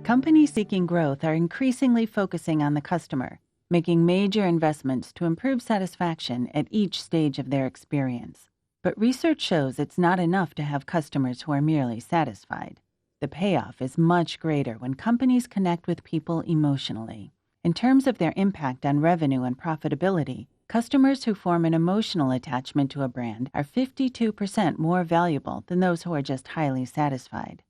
Companies seeking growth are increasingly focusing on the customer, making major investments to improve satisfaction at each stage of their experience. But research shows it's not enough to have customers who are merely satisfied. The payoff is much greater when companies connect with people emotionally. In terms of their impact on revenue and profitability, customers who form an emotional attachment to a brand are 52% more valuable than those who are just highly satisfied.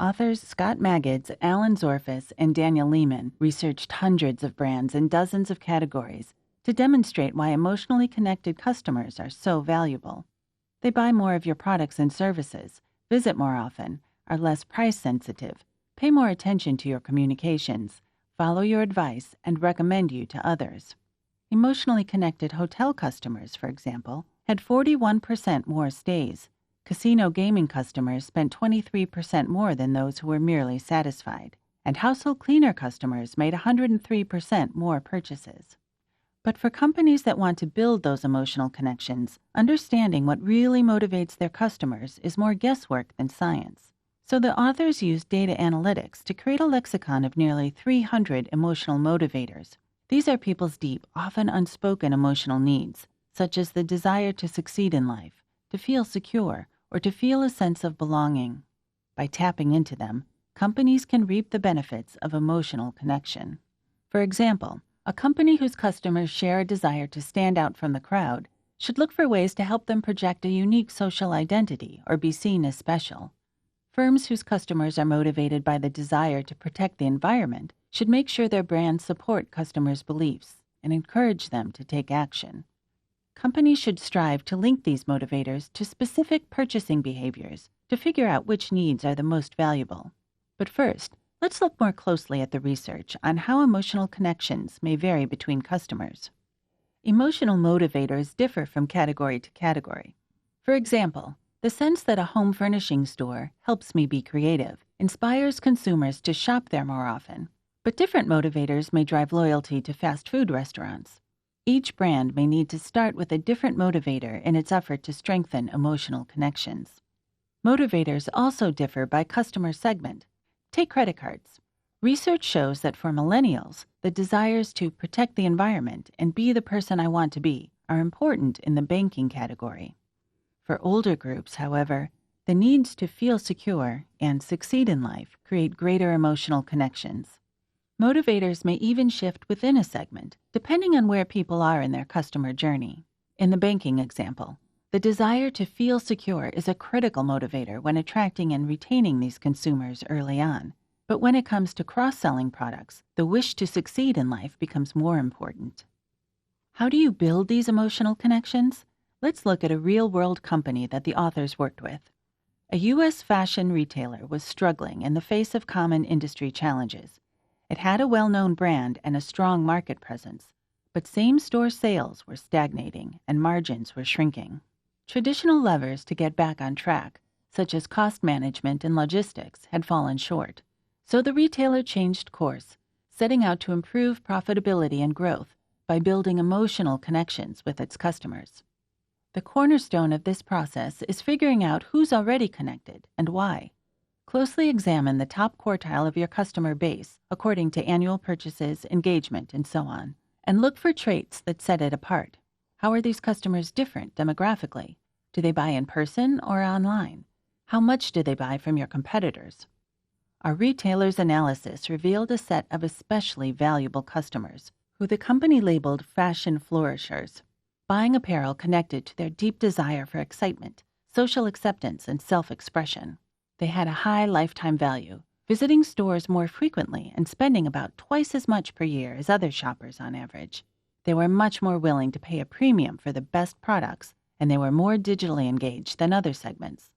Authors Scott Magid's, Alan Zorfis, and Daniel Lehman researched hundreds of brands in dozens of categories to demonstrate why emotionally connected customers are so valuable. They buy more of your products and services, visit more often, are less price-sensitive, pay more attention to your communications, follow your advice, and recommend you to others. Emotionally connected hotel customers, for example, had 41% more stays. Casino gaming customers spent 23% more than those who were merely satisfied, and household cleaner customers made 103% more purchases. But for companies that want to build those emotional connections, understanding what really motivates their customers is more guesswork than science. So the authors used data analytics to create a lexicon of nearly 300 emotional motivators. These are people's deep, often unspoken emotional needs, such as the desire to succeed in life, to feel secure, or to feel a sense of belonging. By tapping into them, companies can reap the benefits of emotional connection. For example, a company whose customers share a desire to stand out from the crowd should look for ways to help them project a unique social identity or be seen as special. Firms whose customers are motivated by the desire to protect the environment should make sure their brands support customers' beliefs and encourage them to take action. Companies should strive to link these motivators to specific purchasing behaviors to figure out which needs are the most valuable. But first, let's look more closely at the research on how emotional connections may vary between customers. Emotional motivators differ from category to category. For example, the sense that a home furnishing store helps me be creative inspires consumers to shop there more often. But different motivators may drive loyalty to fast food restaurants. Each brand may need to start with a different motivator in its effort to strengthen emotional connections. Motivators also differ by customer segment. Take credit cards. Research shows that for millennials, the desires to protect the environment and be the person I want to be are important in the banking category. For older groups, however, the needs to feel secure and succeed in life create greater emotional connections. Motivators may even shift within a segment, depending on where people are in their customer journey. In the banking example, the desire to feel secure is a critical motivator when attracting and retaining these consumers early on. But when it comes to cross-selling products, the wish to succeed in life becomes more important. How do you build these emotional connections? Let's look at a real-world company that the authors worked with. A U.S. fashion retailer was struggling in the face of common industry challenges. It had a well-known brand and a strong market presence, but same-store sales were stagnating and margins were shrinking. Traditional levers to get back on track, such as cost management and logistics, had fallen short. So the retailer changed course, setting out to improve profitability and growth by building emotional connections with its customers. The cornerstone of this process is figuring out who's already connected and why. Closely examine the top quartile of your customer base according to annual purchases, engagement, and so on, and look for traits that set it apart. How are these customers different demographically? Do they buy in person or online? How much do they buy from your competitors? Our retailer's analysis revealed a set of especially valuable customers, who the company labeled fashion flourishers, buying apparel connected to their deep desire for excitement, social acceptance, and self-expression. They had a high lifetime value, visiting stores more frequently and spending about twice as much per year as other shoppers on average. They were much more willing to pay a premium for the best products, and they were more digitally engaged than other segments.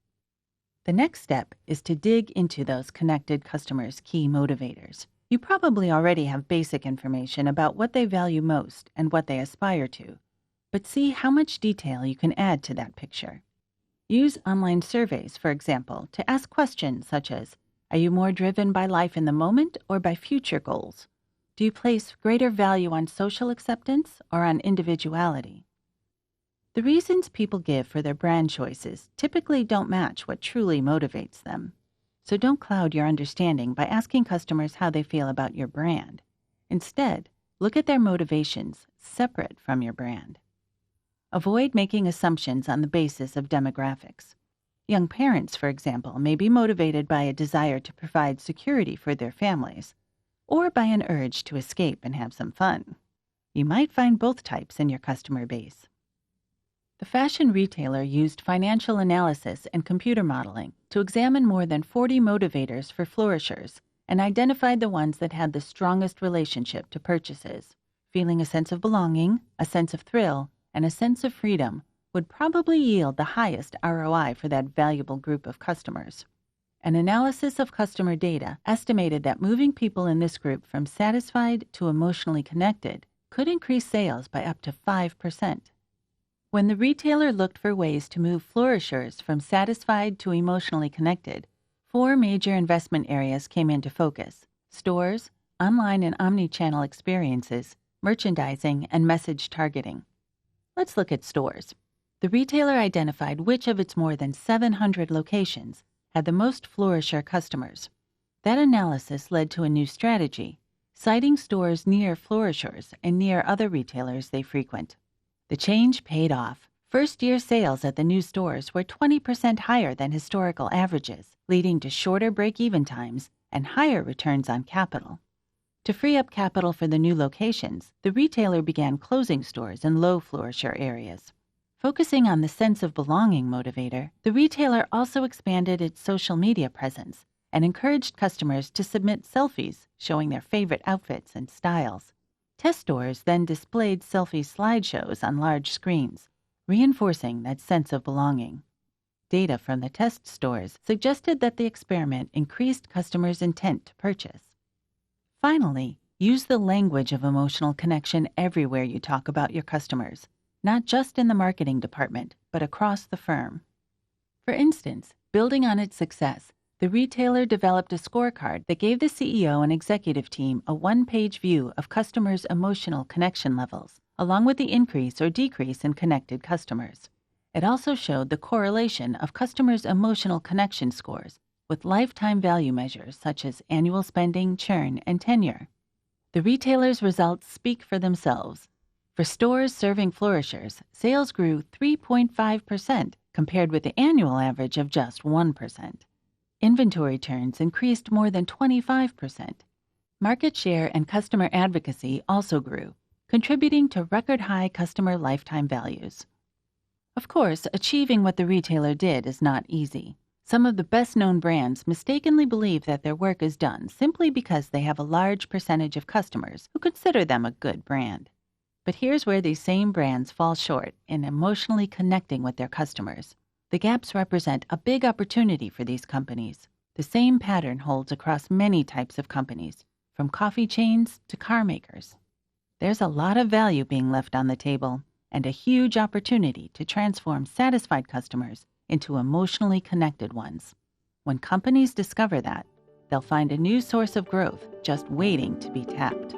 The next step is to dig into those connected customers' key motivators. You probably already have basic information about what they value most and what they aspire to, but see how much detail you can add to that picture. Use online surveys, for example, to ask questions such as, are you more driven by life in the moment or by future goals? Do you place greater value on social acceptance or on individuality? The reasons people give for their brand choices typically don't match what truly motivates them. So don't cloud your understanding by asking customers how they feel about your brand. Instead, look at their motivations separate from your brand. Avoid making assumptions on the basis of demographics. Young parents, for example, may be motivated by a desire to provide security for their families, or by an urge to escape and have some fun. You might find both types in your customer base. The fashion retailer used financial analysis and computer modeling to examine more than 40 motivators for flourishers and identified the ones that had the strongest relationship to purchases. Feeling a sense of belonging, a sense of thrill, and a sense of freedom would probably yield the highest ROI for that valuable group of customers. An analysis of customer data estimated that moving people in this group from satisfied to emotionally connected could increase sales by up to 5%. When the retailer looked for ways to move flourishers from satisfied to emotionally connected, 4 major investment areas came into focus: stores, online and omni-channel experiences, merchandising, and message targeting. Let's look at stores. The retailer identified which of its more than 700 locations had the most flourisher customers. That analysis led to a new strategy, citing stores near flourishers and near other retailers they frequent. The change paid off. First-year sales at the new stores were 20% higher than historical averages, leading to shorter break-even times and higher returns on capital. To free up capital for the new locations, the retailer began closing stores in low flourisher areas. Focusing on the sense of belonging motivator, the retailer also expanded its social media presence and encouraged customers to submit selfies showing their favorite outfits and styles. Test stores then displayed selfie slideshows on large screens, reinforcing that sense of belonging. Data from the test stores suggested that the experiment increased customers' intent to purchase. Finally, use the language of emotional connection everywhere you talk about your customers, not just in the marketing department, but across the firm. For instance, building on its success, the retailer developed a scorecard that gave the CEO and executive team a one-page view of customers' emotional connection levels, along with the increase or decrease in connected customers. It also showed the correlation of customers' emotional connection scores with lifetime value measures such as annual spending, churn, and tenure. The retailer's results speak for themselves. For stores serving flourishers, sales grew 3.5% compared with the annual average of just 1%. Inventory turns increased more than 25%. Market share and customer advocacy also grew, contributing to record-high customer lifetime values. Of course, achieving what the retailer did is not easy. Some of the best-known brands mistakenly believe that their work is done simply because they have a large percentage of customers who consider them a good brand. But here's where these same brands fall short in emotionally connecting with their customers. The gaps represent a big opportunity for these companies. The same pattern holds across many types of companies, from coffee chains to car makers. There's a lot of value being left on the table and a huge opportunity to transform satisfied customers into emotionally connected ones. When companies discover that, they'll find a new source of growth just waiting to be tapped.